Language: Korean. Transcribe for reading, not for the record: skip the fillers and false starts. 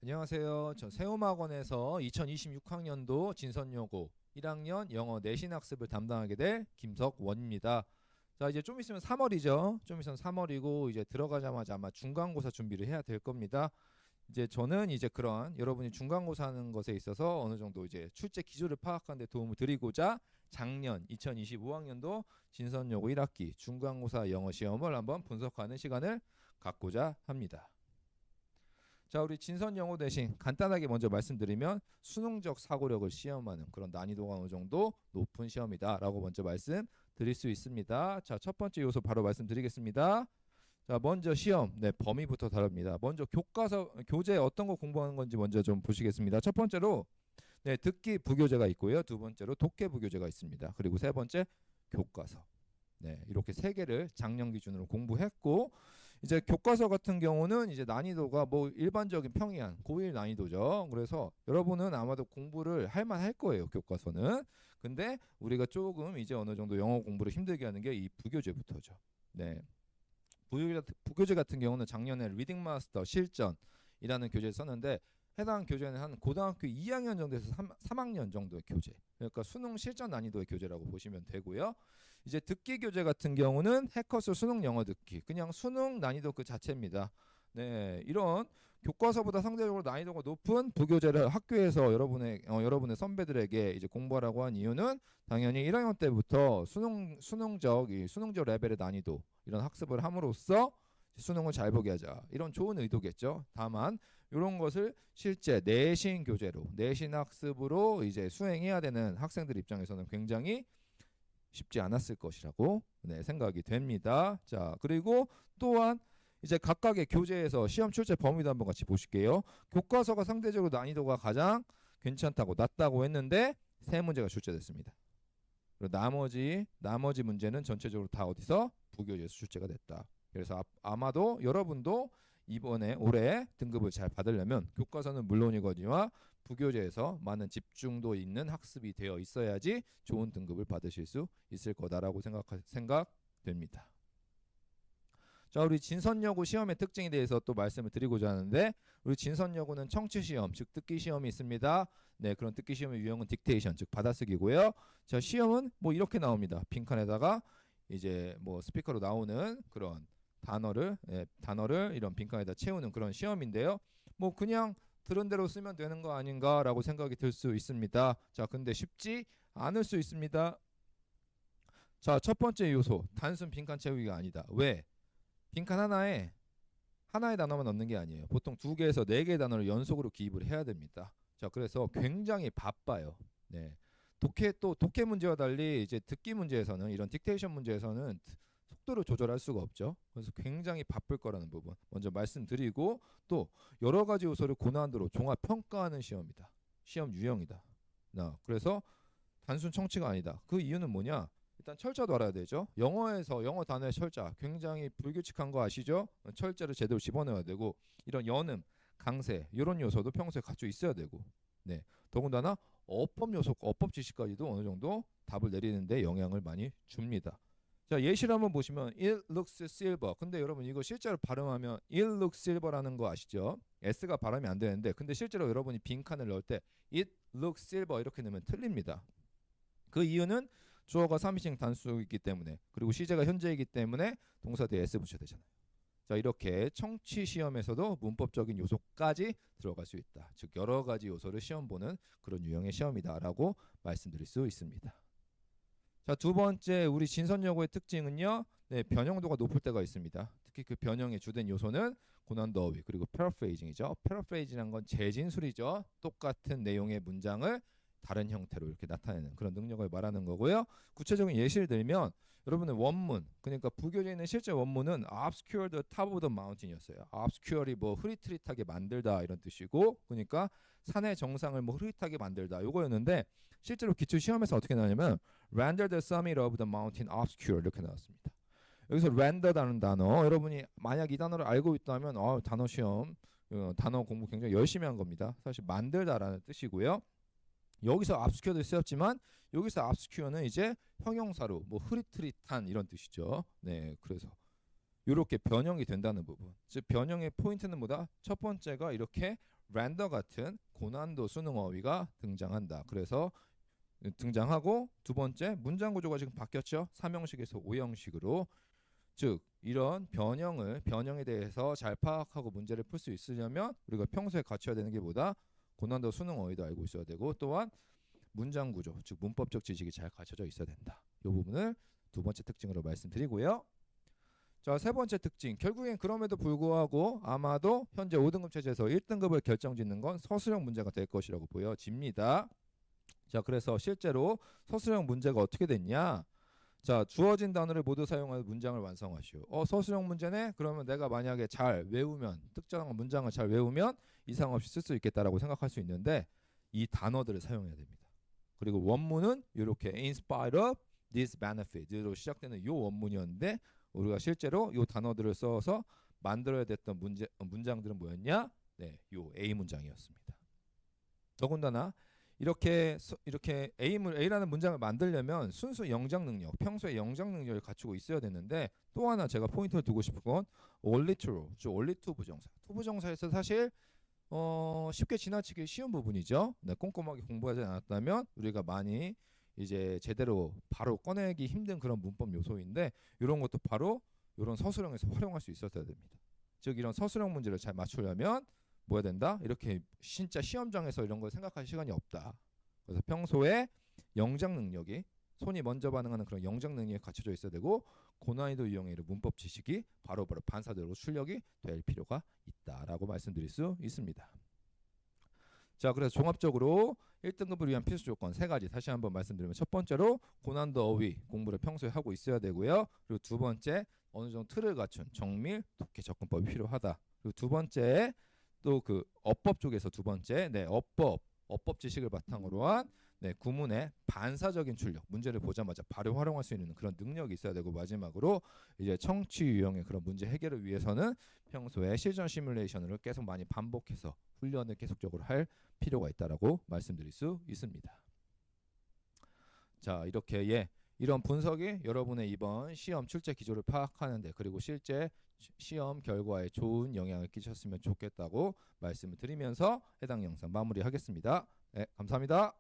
안녕하세요. 저 세움학원에서 2026학년도 진선여고 1학년 영어 내신 학습을 담당하게 될 김석원입니다. 자, 이제 좀 있으면 3월이죠. 좀 있으면 3월이고 이제 들어가자마자 아마 중간고사 준비를 해야 될 겁니다. 이제 저는 이제 그런 여러분이 중간고사 하는 것에 있어서 어느 정도 이제 출제 기조를 파악하는 데 도움을 드리고자 작년 2025학년도 진선여고 1학기 중간고사 영어 시험을 한번 분석하는 시간을 갖고자 합니다. 자, 우리 진선 영어 대신 간단하게 먼저 말씀드리면 수능적 사고력을 시험하는 그런 난이도가 어느 정도 높은 시험이다라고 먼저 말씀드릴 수 있습니다. 자, 첫 번째 요소 바로 말씀드리겠습니다. 자, 먼저 시험, 범위부터 다릅니다. 먼저 교과서, 교재 어떤 거 공부하는 건지 먼저 좀 보시겠습니다. 첫 번째로, 듣기 부교재가 있고요. 두 번째로 독해 부교재가 있습니다. 그리고 세 번째, 교과서. 이렇게 세 개를 작년 기준으로 공부했고, 이제 교과서 같은 경우는 이제 난이도가 뭐 일반적인 평이한 고1 난이도죠. 그래서 여러분은 아마도 공부를 할 만할 거예요, 교과서는. 근데 우리가 조금 이제 어느 정도 영어 공부를 힘들게 하는 게 이 부교재부터죠. 네. 부교재 같은 경우는 작년에 리딩 마스터 실전이라는 교재를 썼는데 해당 교재는 한 고등학교 2학년 정도에서 3학년 정도의 교재. 그러니까 수능 실전 난이도의 교재라고 보시면 되고요. 이제 듣기 교재 같은 경우는 해커스 수능 영어 듣기. 그냥 수능 난이도 그 자체입니다. 네, 이런 교과서보다 상대적으로 난이도가 높은 부교재를 학교에서 여러분의 선배들에게 이제 공부하라고 한 이유는 당연히 1학년 때부터 수능적 레벨의 난이도 이런 학습을 함으로써 수능을 잘 보게 하자 이런 좋은 의도겠죠. 다만 이런 것을 실제 내신 교재로 내신 학습으로 이제 수행해야 되는 학생들 입장에서는 굉장히 쉽지 않았을 것이라고 생각이 됩니다. 자, 그리고 또한 이제 각각의 교재에서 시험 출제 범위도 한번 같이 보실게요. 교과서가 상대적으로 난이도가 가장 괜찮다고 낮다고 했는데 세 문제가 출제됐습니다. 그리고 나머지 문제는 전체적으로 다 어디서 부교재에서 출제가 됐다. 그래서 아마도 여러분도 이번에 올해 등급을 잘 받으려면 교과서는 물론이거니와 부교재에서 많은 집중도 있는 학습이 되어 있어야지 좋은 등급을 받으실 수 있을 거다라고 생각됩니다. 자, 우리 진선여고 시험의 특징에 대해서 또 말씀을 드리고자 하는데 우리 진선여고는 청취시험, 즉 듣기 시험이 있습니다. 네, 그런 듣기 시험의 유형은 딕테이션, 즉 받아쓰기고요. 자, 시험은 뭐 이렇게 나옵니다. 빈칸에다가 이제 뭐 스피커로 나오는 그런 단어를 이런 빈칸에다 채우는 그런 시험인데요. 뭐 그냥 들은 대로 쓰면 되는 거 아닌가라고 생각이 들 수 있습니다. 자, 근데 쉽지 않을 수 있습니다. 자, 첫 번째 요소, 단순 빈칸 채우기가 아니다. 왜? 빈칸 하나의 단어만 넣는 게 아니에요. 보통 2개에서 4개의 단어를 연속으로 기입을 해야 됩니다. 자, 그래서 굉장히 바빠요. 네. 독해 문제와 달리 이제 듣기 문제에서는 이런 딕테이션 문제에서는 속도를 조절할 수가 없죠. 그래서 굉장히 바쁠 거라는 부분 먼저 말씀드리고 또 여러 가지 요소를 고난도로 종합 평가하는 시험이다. 시험 유형이다. 그래서 단순 청취가 아니다. 그 이유는 뭐냐? 일단 철자도 알아야 되죠. 영어에서 영어 단어의 철자 굉장히 불규칙한 거 아시죠? 철자를 제대로 집어넣어야 되고 이런 연음, 강세 이런 요소도 평소에 갖춰 있어야 되고 더군다나 어법 요소, 어법 지식까지도 어느 정도 답을 내리는데 영향을 많이 줍니다. 자, 예시를 한번 보시면 it looks silver. 근데 여러분 이거 실제로 발음하면 it looks silver라는 거 아시죠? S가 발음이 안 되는데 근데 실제로 여러분이 빈칸을 넣을 때 it looks silver 이렇게 넣으면 틀립니다. 그 이유는 주어가 3인칭 단수이기 때문에 그리고 시제가 현재이기 때문에 동사 뒤에 s 붙여야 되잖아요. 자, 이렇게 청취 시험에서도 문법적인 요소까지 들어갈 수 있다. 즉 여러 가지 요소를 시험 보는 그런 유형의 시험이다라고 말씀드릴 수 있습니다. 자, 두 번째 우리 진선여고의 특징은요. 변형도가 높을 때가 있습니다. 특히 그 변형의 주된 요소는 고난도 어휘 그리고 패러프레이징이죠. 패러프레이징이란 건 재진술이죠. 똑같은 내용의 문장을 다른 형태로 이렇게 나타내는 그런 능력을 말하는 거고요. 구체적인 예시를 들면 여러분의 원문 그러니까 부교재에 있는 실제 원문은 obscure the top of the mountain이었어요. obscure이 뭐 흐릿흐릿하게 만들다 이런 뜻이고 그러니까 산의 정상을 뭐 흐릿하게 만들다 요거였는데 실제로 기출 시험에서 어떻게 나오냐면 render the summit of the mountain obscure 이렇게 나왔습니다. 여기서 render라는 단어 여러분이 만약 이 단어를 알고 있다면 단어 시험 단어 공부 굉장히 열심히 한 겁니다. 사실 만들다라는 뜻이고요. 여기서 obscure도 쓰였지만 여기서 obscure는 이제 형용사로 뭐 흐릿흐릿한 이런 뜻이죠. 네, 그래서 이렇게 변형이 된다는 부분. 즉 변형의 포인트는 뭐다? 첫 번째가 이렇게 랜더 같은 고난도 수능 어휘가 등장한다. 그래서 등장하고 두 번째 문장 구조가 지금 바뀌었죠. 3형식에서 5형식으로 즉 이런 변형에 대해서 잘 파악하고 문제를 풀 수 있으려면 우리가 평소에 갖춰야 되는 게 뭐다? 고난도 수능 어휘도 알고 있어야 되고 또한 문장 구조 즉 문법적 지식이 잘 갖춰져 있어야 된다. 이 부분을 두 번째 특징으로 말씀드리고요. 자, 세 번째 특징. 결국엔 그럼에도 불구하고 아마도 현재 5등급 체제에서 1등급을 결정짓는 건 서술형 문제가 될 것이라고 보여집니다. 자, 그래서 실제로 서술형 문제가 어떻게 됐냐? 자, 주어진 단어를 모두 사용하여 문장을 완성하시오. 서술형 문제네? 그러면 내가 만약에 잘 외우면 특정한 문장을 잘 외우면 이상 없이 쓸 수 있겠다라고 생각할 수 있는데 이 단어들을 사용해야 됩니다. 그리고 원문은 이렇게 in spite of this benefit로 시작되는 이 원문이었는데 우리가 실제로 이 단어들을 써서 만들어야 됐던 문장들은 뭐였냐? 네, 요 A 문장이었습니다. 더군다나 이렇게 A라는 문장을 만들려면 순수 영작 능력, 평소에 영작 능력을 갖추고 있어야 되는데 또 하나 제가 포인트를 두고 싶은 건 only to, 즉 only to 부정사. to 부정사에서 사실 쉽게 지나치기 쉬운 부분이죠. 네, 꼼꼼하게 공부하지 않았다면 우리가 많이 이제 제대로 바로 꺼내기 힘든 그런 문법 요소인데 이런 것도 바로 이런 서술형에서 활용할 수 있어야 됩니다. 즉 이런 서술형 문제를 잘 맞추려면 뭐 해야 된다? 이렇게 진짜 시험장에서 이런 걸 생각할 시간이 없다. 그래서 평소에 영작 능력이 손이 먼저 반응하는 그런 영작 능력이 갖춰져 있어야 되고 고난이도 유형의 문법 지식이 바로바로 반사적으로 출력이 될 필요가 있다라고 말씀드릴 수 있습니다. 자, 그래서 종합적으로 1등급을 위한 필수 조건 세 가지 다시 한번 말씀드리면 첫 번째로 고난도 어휘 공부를 평소에 하고 있어야 되고요. 그리고 두 번째 어느 정도 틀을 갖춘 정밀 독해 접근법이 필요하다. 그리고 두 번째 또 그 어법 쪽에서 두 번째 어법 지식을 바탕으로 한 구문의 반사적인 출력 문제를 보자마자 바로 활용할 수 있는 그런 능력이 있어야 되고 마지막으로 이제 청취 유형의 그런 문제 해결을 위해서는 평소에 실전 시뮬레이션을 계속 많이 반복해서 훈련을 계속적으로 할 필요가 있다라고 말씀드릴 수 있습니다. 자, 이렇게 이런 분석이 여러분의 이번 시험 출제 기조를 파악하는데 그리고 실제 시험 결과에 좋은 영향을 끼쳤으면 좋겠다고 말씀을 드리면서 해당 영상 마무리하겠습니다. 네, 감사합니다.